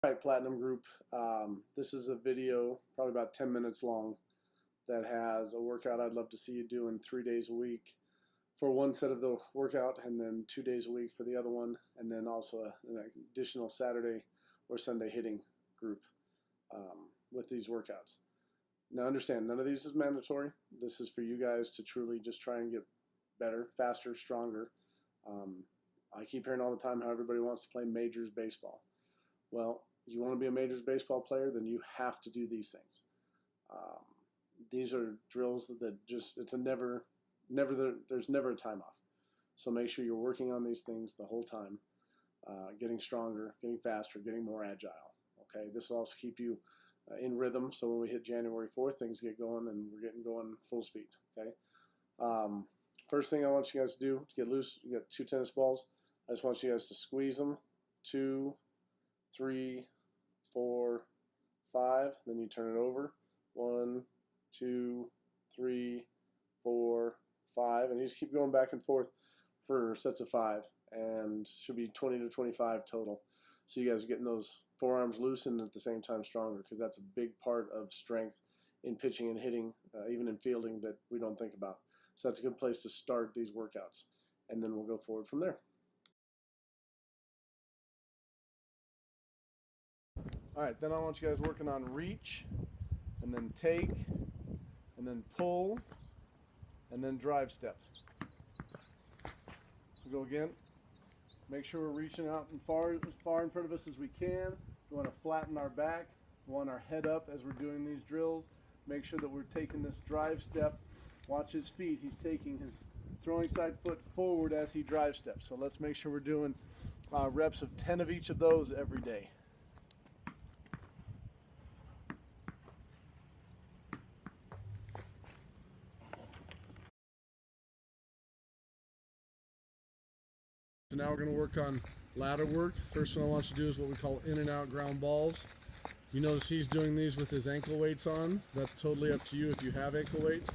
All right, Platinum Group. This is a video, probably about 10 minutes long, that has a workout I'd love to see you doing 3 days a week for one set of the workout, and then 2 days a week for the other one, and then also an additional Saturday or Sunday hitting group with these workouts. Now understand, none of these is mandatory. This is for you guys to truly just try and get better, faster, stronger. I keep hearing all the time how everybody wants to play majors baseball. Well, you want to be a majors baseball player, then you have to do these things. These are drills that just, it's a there's never a time off. So make sure you're working on these things the whole time, getting stronger, getting faster, getting more agile. Okay, this will also keep you in rhythm, so when we hit January 4th, things get going and we're getting going full speed. Okay. First thing I want you guys to do to get loose, you got 2 tennis balls. I just want you guys to squeeze them. 2, 3, 4, 5. Then you turn it over. 1, 2, 3, 4, 5, and you just keep going back and forth for sets of 5, and should be 20 to 25 total. So you guys are getting those forearms loose and at the same time stronger, because that's a big part of strength in pitching and hitting, even in fielding, that we don't think about. So that's a good place to start these workouts, and then we'll go forward from there. All right, then I want you guys working on reach, and then take, and then pull, and then drive step. So go again. Make sure we're reaching out as far in front of us as we can. We want to flatten our back. We want our head up as we're doing these drills. Make sure that we're taking this drive step. Watch his feet. He's taking his throwing side foot forward as he drive steps. So let's make sure we're doing reps of 10 of each of those every day. So now we're going to work on ladder work. First one I want you to do is what we call in and out ground balls. You notice he's doing these with his ankle weights on. That's totally up to you if you have ankle weights.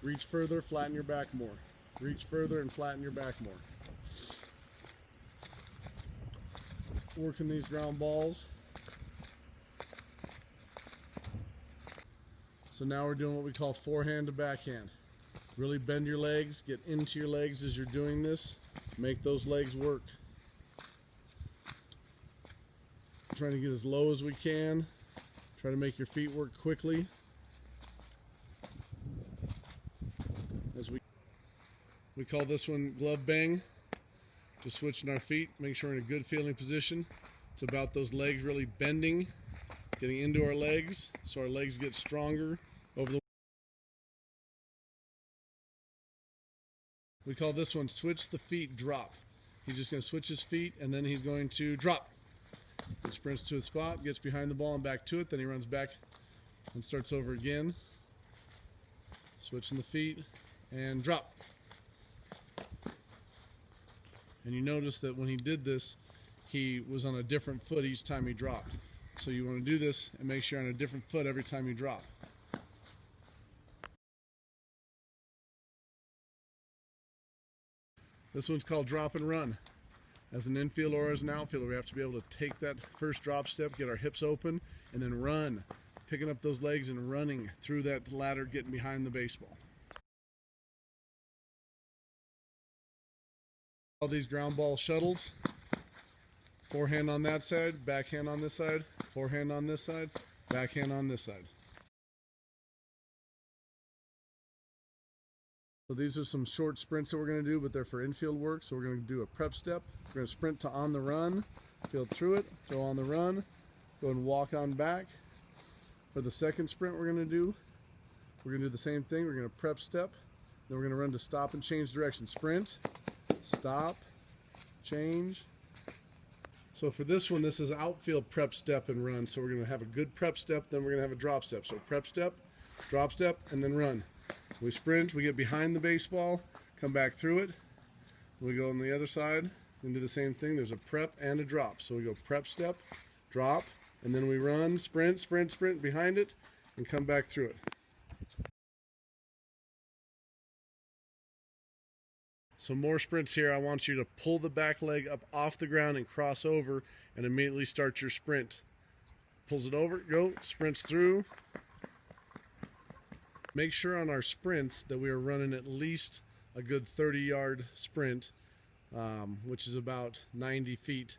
Reach further, flatten your back more. Reach further and flatten your back more. Working these ground balls. So now we're doing what we call forehand to backhand. Really bend your legs, get into your legs as you're doing this. Make those legs work. Trying to get as low as we can. Try to make your feet work quickly. As we call this one glove bang. Just switching our feet, make sure we're in a good feeling position. It's about those legs really bending, getting into our legs so our legs get stronger over the. We call this one switch the feet drop. He's just going to switch his feet and then he's going to drop. He sprints to a spot, gets behind the ball and back to it, then he runs back and starts over again. Switching the feet and drop. And you notice that when he did this, he was on a different foot each time he dropped. So you want to do this and make sure you're on a different foot every time you drop. This one's called drop and run. As an infield or as an outfielder, we have to be able to take that first drop step, get our hips open, and then run. Picking up those legs and running through that ladder, getting behind the baseball. All these ground ball shuttles. Forehand on that side, backhand on this side, forehand on this side, backhand on this side. So these are some short sprints that we're going to do, but they're for infield work. So we're going to do a prep step. We're going to sprint to on the run, field through it, throw on the run, go and walk on back. For the second sprint we're going to do the same thing. We're going to prep step, then we're going to run to stop and change direction. Sprint, stop, change. So for this one, this is outfield prep step and run. So we're going to have a good prep step, then we're going to have a drop step. So prep step, drop step, and then run. We sprint, we get behind the baseball, come back through it. We go on the other side and do the same thing. There's a prep and a drop. So we go prep step, drop, and then we run, sprint, sprint, sprint behind it, and come back through it. So more sprints here. I want you to pull the back leg up off the ground and cross over and immediately start your sprint. pulls it over, go, sprints through. Make sure on our sprints that we are running at least a good 30-yard sprint, which is about 90 feet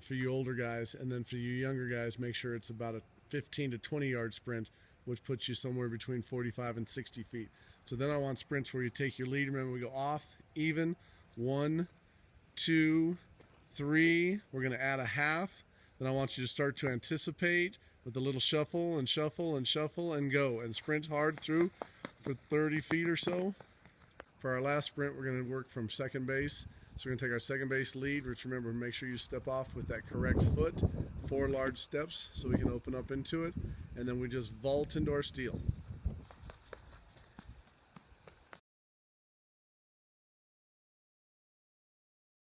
for you older guys. And then for you younger guys, make sure it's about a 15 to 20-yard sprint, which puts you somewhere between 45 and 60 feet. So then I want sprints where you take your lead. Remember, we go off, even, 1, 2, 3. We're going to add a half. Then I want you to start to anticipate with a little shuffle and shuffle and shuffle and go. And sprint hard through for 30 feet or so. For our last sprint, we're going to work from second base. So we're going to take our second base lead, which, remember, make sure you step off with that correct foot. 4 large steps so we can open up into it. And then we just vault into our steal.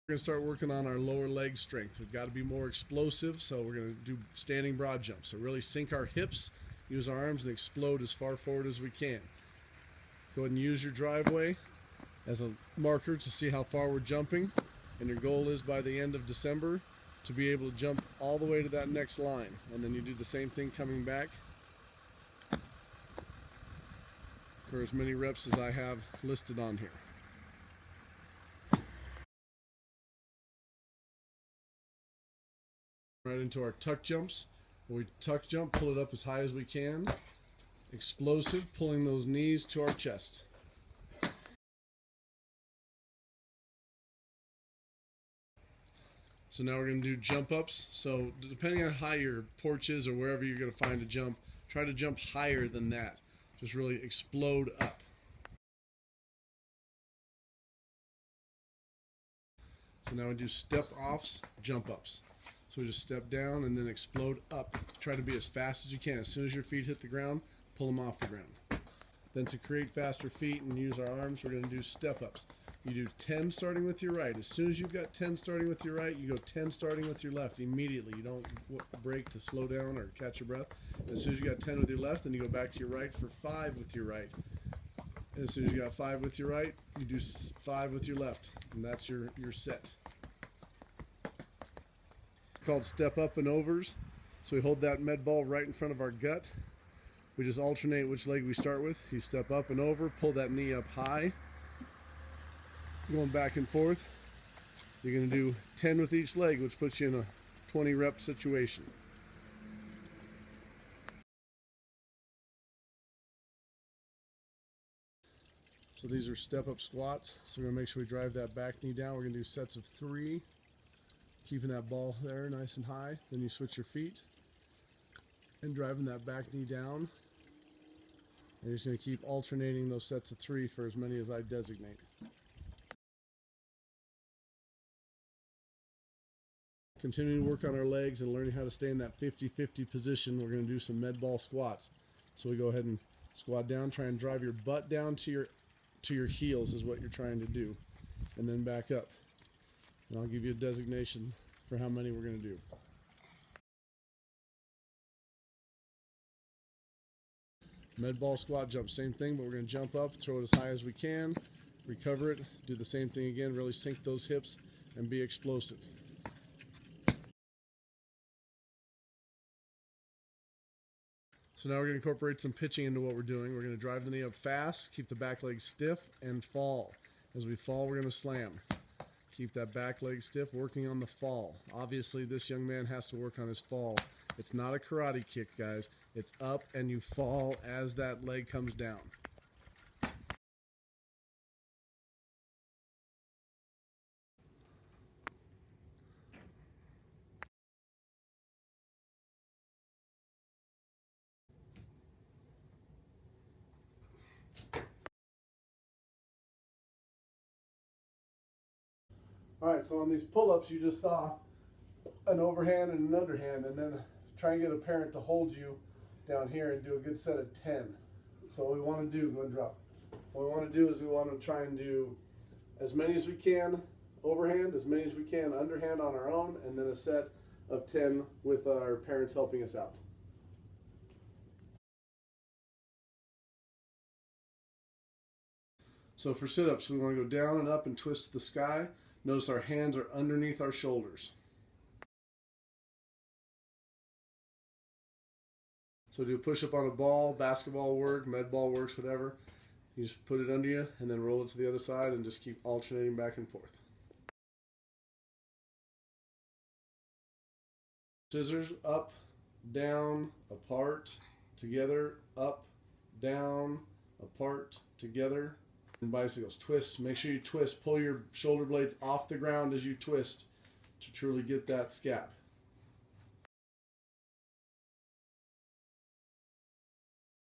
We're going to start working on our lower leg strength. We've got to be more explosive, so we're going to do standing broad jumps. So really sink our hips, use our arms, and explode as far forward as we can. Go ahead and use your driveway as a marker to see how far we're jumping. And your goal is by the end of December to be able to jump all the way to that next line. And then you do the same thing coming back for as many reps as I have listed on here. Right into our tuck jumps. When we tuck jump, pull it up as high as we can. Explosive, pulling those knees to our chest. So now we're going to do jump ups. So depending on how high your porch is or wherever you're going to find a jump, try to jump higher than that. Just really explode up. So now we do step offs, jump ups. So we just step down and then explode up. Try to be as fast as you can. As soon as your feet hit the ground, pull them off the ground. Then to create faster feet and use our arms, we're going to do step ups. You do 10 starting with your right. As soon as you've got 10 starting with your right, you go 10 starting with your left immediately. You don't break to slow down or catch your breath. And as soon as you got 10 with your left, then you go back to your right for 5 with your right. And as soon as you got 5 with your right, you do 5 with your left. And that's your set. Called step up and overs. So we hold that med ball right in front of our gut. We just alternate which leg we start with. You step up and over, pull that knee up high. Going back and forth. You're going to do 10 with each leg, which puts you in a 20 rep situation. So these are step up squats. So we're going to make sure we drive that back knee down. We're going to do sets of 3. Keeping that ball there nice and high. Then you switch your feet and driving that back knee down. And you're just going to keep alternating those sets of 3 for as many as I designate. Continuing to work on our legs and learning how to stay in that 50-50 position, we're going to do some med ball squats. So we go ahead and squat down, try and drive your butt down to your heels is what you're trying to do. And then back up. And I'll give you a designation for how many we're going to do. Med ball squat jump, same thing, but we're going to jump up, throw it as high as we can, recover it, do the same thing again, really sink those hips and be explosive. So now we're going to incorporate some pitching into what we're doing. We're going to drive the knee up fast, keep the back leg stiff, and fall. As we fall, we're going to slam. Keep that back leg stiff, working on the fall. Obviously, this young man has to work on his fall. It's not a karate kick, guys. It's up and you fall as that leg comes down. All right, so on these pull-ups, you just saw an overhand and an underhand, and then try and get a parent to hold you down here and do a good set of 10. So what we want to do, go and drop. What we want to do is we want to try and do as many as we can overhand, as many as we can underhand on our own, and then a set of 10 with our parents helping us out. So for sit-ups, we want to go down and up and twist to the sky. Notice our hands are underneath our shoulders. So do a push-up on a ball, basketball work, med ball works, whatever. You just put it under you and then roll it to the other side and just keep alternating back and forth. Scissors, up, down, apart, together, up, down, apart, together. And bicycles, twist, make sure you twist, pull your shoulder blades off the ground as you twist to truly get that scap.